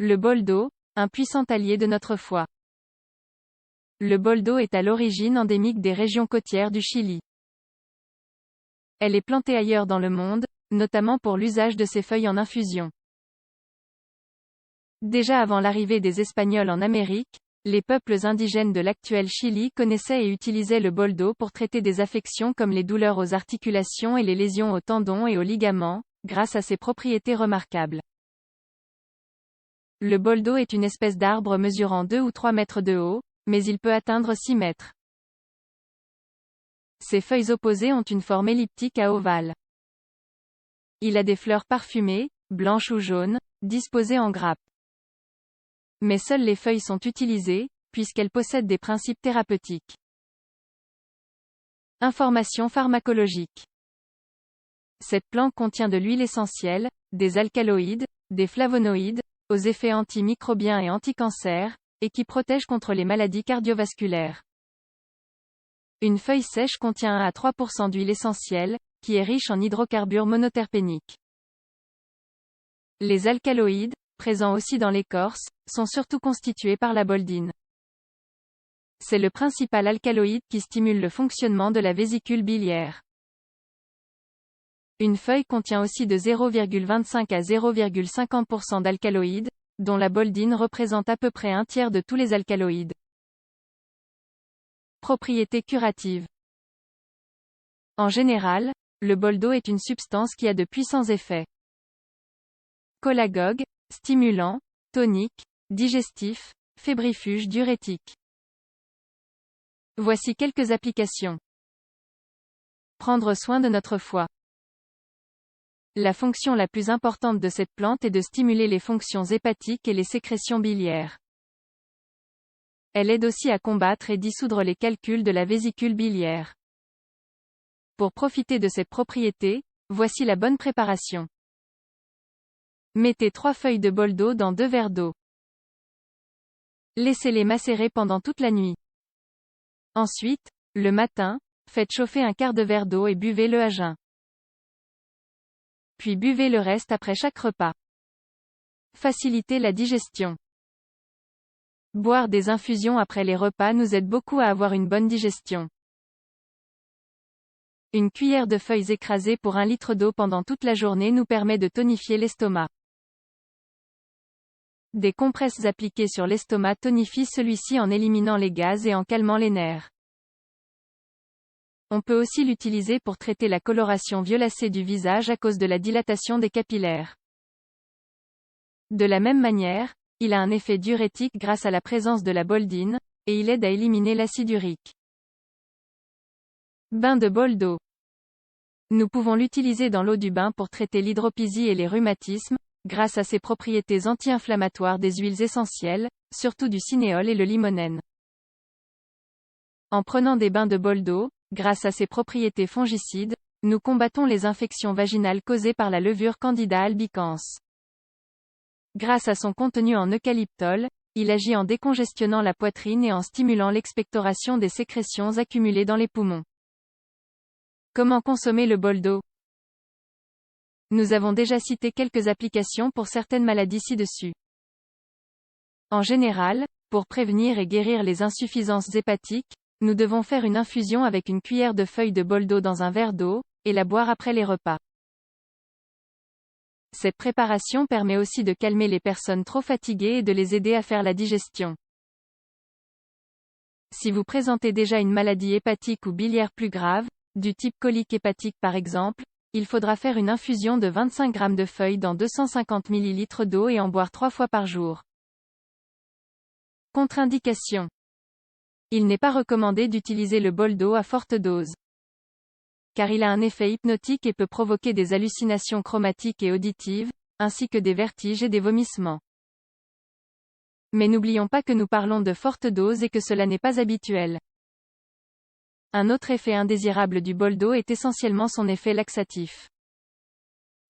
Le boldo, un puissant allié de notre foie. Le boldo est à l'origine endémique des régions côtières du Chili. Elle est plantée ailleurs dans le monde, notamment pour l'usage de ses feuilles en infusion. Déjà avant l'arrivée des Espagnols en Amérique, les peuples indigènes de l'actuel Chili connaissaient et utilisaient le boldo pour traiter des affections comme les douleurs aux articulations et les lésions aux tendons et aux ligaments, grâce à ses propriétés remarquables. Le boldo est une espèce d'arbre mesurant 2 ou 3 mètres de haut, mais il peut atteindre 6 mètres. Ses feuilles opposées ont une forme elliptique à ovale. Il a des fleurs parfumées, blanches ou jaunes, disposées en grappes. Mais seules les feuilles sont utilisées, puisqu'elles possèdent des principes thérapeutiques. Information pharmacologique. Cette plante contient de l'huile essentielle, des alcaloïdes, des flavonoïdes, aux effets antimicrobiens et anticancers, et qui protègent contre les maladies cardiovasculaires. Une feuille sèche contient 1 à 3% d'huile essentielle, qui est riche en hydrocarbures monoterpéniques. Les alcaloïdes, présents aussi dans l'écorce, sont surtout constitués par la boldine. C'est le principal alcaloïde qui stimule le fonctionnement de la vésicule biliaire. Une feuille contient aussi de 0,25 à 0,50% d'alcaloïdes, dont la boldine représente à peu près un tiers de tous les alcaloïdes. Propriétés curatives. En général, le boldo est une substance qui a de puissants effets cholagogue, stimulant, tonique, digestif, fébrifuge diurétique. Voici quelques applications. Prendre soin de notre foie. La fonction la plus importante de cette plante est de stimuler les fonctions hépatiques et les sécrétions biliaires. Elle aide aussi à combattre et dissoudre les calculs de la vésicule biliaire. Pour profiter de cette propriété, voici la bonne préparation. Mettez 3 feuilles de boldo dans 2 verres d'eau. Laissez-les macérer pendant toute la nuit. Ensuite, le matin, faites chauffer un quart de verre d'eau et buvez-le à jeun. Puis buvez le reste après chaque repas. Facilitez la digestion. Boire des infusions après les repas nous aide beaucoup à avoir une bonne digestion. Une cuillère de feuilles écrasées pour 1 litre d'eau pendant toute la journée nous permet de tonifier l'estomac. Des compresses appliquées sur l'estomac tonifient celui-ci en éliminant les gaz et en calmant les nerfs. On peut aussi l'utiliser pour traiter la coloration violacée du visage à cause de la dilatation des capillaires. De la même manière, il a un effet diurétique grâce à la présence de la boldine, et il aide à éliminer l'acide urique. Bain de boldo. Nous pouvons l'utiliser dans l'eau du bain pour traiter l'hydropisie et les rhumatismes, grâce à ses propriétés anti-inflammatoires des huiles essentielles, surtout du cinéole et le limonène. En prenant des bains de boldo, grâce à ses propriétés fongicides, nous combattons les infections vaginales causées par la levure Candida albicans. Grâce à son contenu en eucalyptol, il agit en décongestionnant la poitrine et en stimulant l'expectoration des sécrétions accumulées dans les poumons. Comment consommer le boldo? Nous avons déjà cité quelques applications pour certaines maladies ci-dessus. En général, pour prévenir et guérir les insuffisances hépatiques, nous devons faire une infusion avec une cuillère de feuilles de boldo dans un verre d'eau, et la boire après les repas. Cette préparation permet aussi de calmer les personnes trop fatiguées et de les aider à faire la digestion. Si vous présentez déjà une maladie hépatique ou biliaire plus grave, du type colique hépatique par exemple, il faudra faire une infusion de 25 g de feuilles dans 250 ml d'eau et en boire 3 fois par jour. Contre-indication. Il n'est pas recommandé d'utiliser le boldo à forte dose. Car il a un effet hypnotique et peut provoquer des hallucinations chromatiques et auditives, ainsi que des vertiges et des vomissements. Mais n'oublions pas que nous parlons de forte dose et que cela n'est pas habituel. Un autre effet indésirable du boldo est essentiellement son effet laxatif.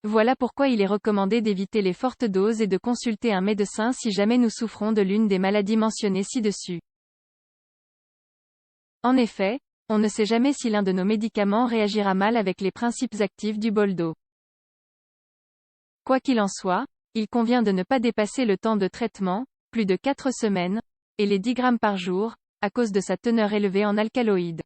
Voilà pourquoi il est recommandé d'éviter les fortes doses et de consulter un médecin si jamais nous souffrons de l'une des maladies mentionnées ci-dessus. En effet, on ne sait jamais si l'un de nos médicaments réagira mal avec les principes actifs du boldo. Quoi qu'il en soit, Il convient de ne pas dépasser le temps de traitement, plus de 4 semaines, et les 10 grammes par jour, à cause de sa teneur élevée en alcaloïdes.